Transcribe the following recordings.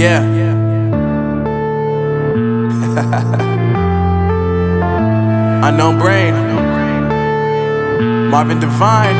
Yeah. Unknown Brain, Marvin Divine.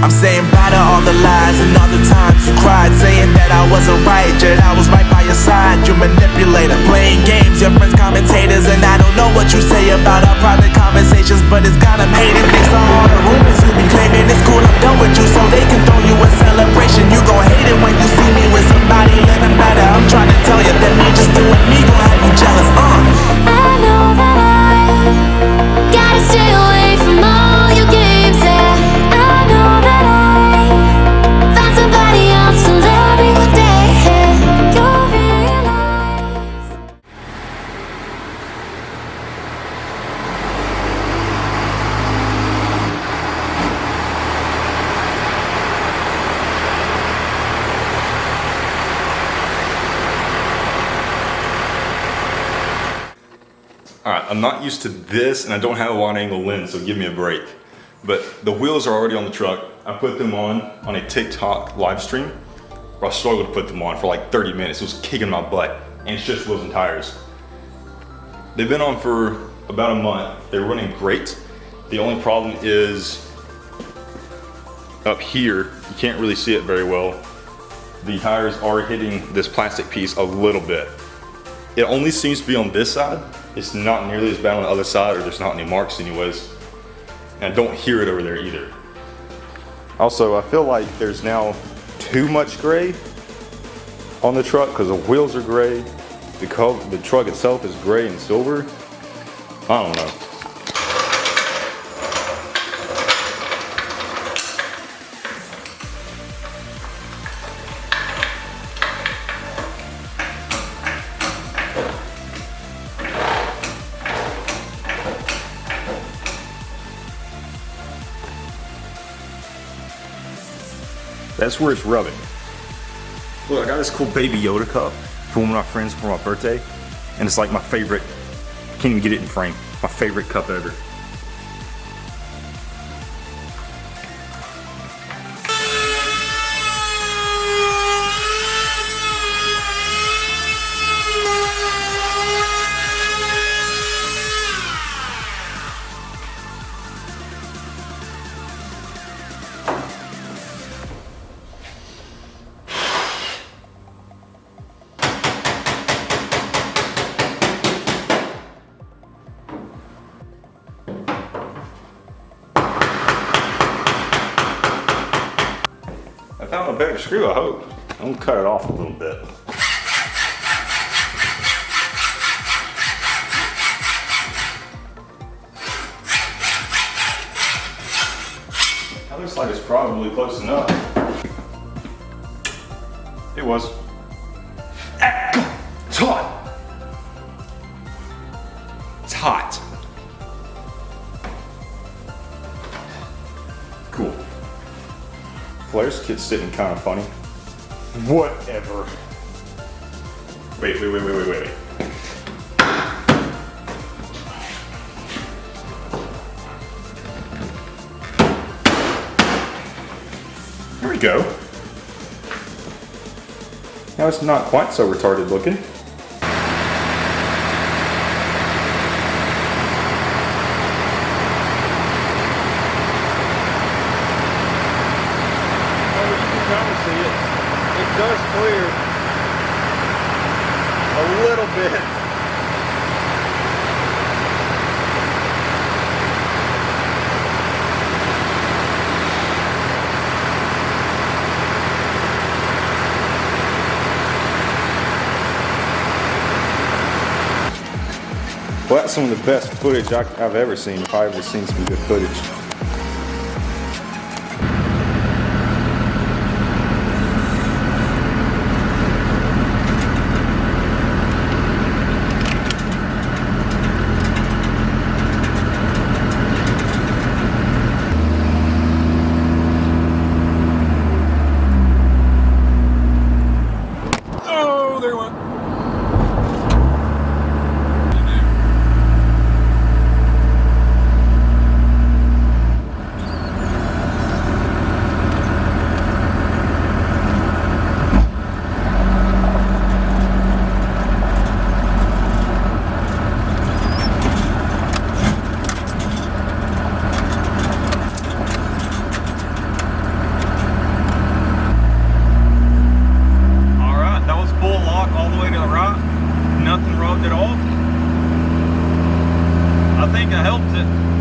I'm saying bye to all the lies and all the times you cried, saying that I wasn't right, yet I was right by your side. You manipulator, playing games, your friends commentators, and I don't know what you say about our private conversations, but it's got them hating. Thanks to all the rumors you be claiming, it's cool, I'm done with you, so they can throw you a celebration. You gon' hate it when you see me with somebody living better. I'm trying to tell you that me just doing me gon' have you jealous. I know that I gotta stay away from all your games, yeah. I know that I found somebody else to love me one day, yeah. You'll realize. Alright, I'm not used to this and I don't have a wide angle lens, so give me a break. But the wheels are already on the truck. I put them on a TikTok live stream where I struggled to put them on for like 30 minutes. It was kicking my butt, and it's just wheels and tires. They've been on for about a month. They're running great. The only problem is up here, you can't really see it very well. The tires are hitting this plastic piece a little bit. It only seems to be on this side. It's not nearly as bad on the other side, or there's not any marks anyways. And I don't hear it over there either. Also, I feel like there's now too much gray on the truck because the wheels are gray. The truck itself is gray and silver. I don't know. That's where it's rubbing. Look, I got this cool baby Yoda cup from one of my friends for my birthday, and it's like my favorite. I can't even get it in frame. My favorite cup ever. I found a better screw, I hope. I'm gonna cut it off a little bit. That looks like it's probably close enough. It was. It's hot. It's hot. Cool. Flare's kit's sitting kind of funny. Whatever. Wait. Here we go. Now it's not quite so retarded looking. See it. It does clear a little bit. Well, that's some of the best footage I've ever seen, if I've ever seen some good footage. think I helped it.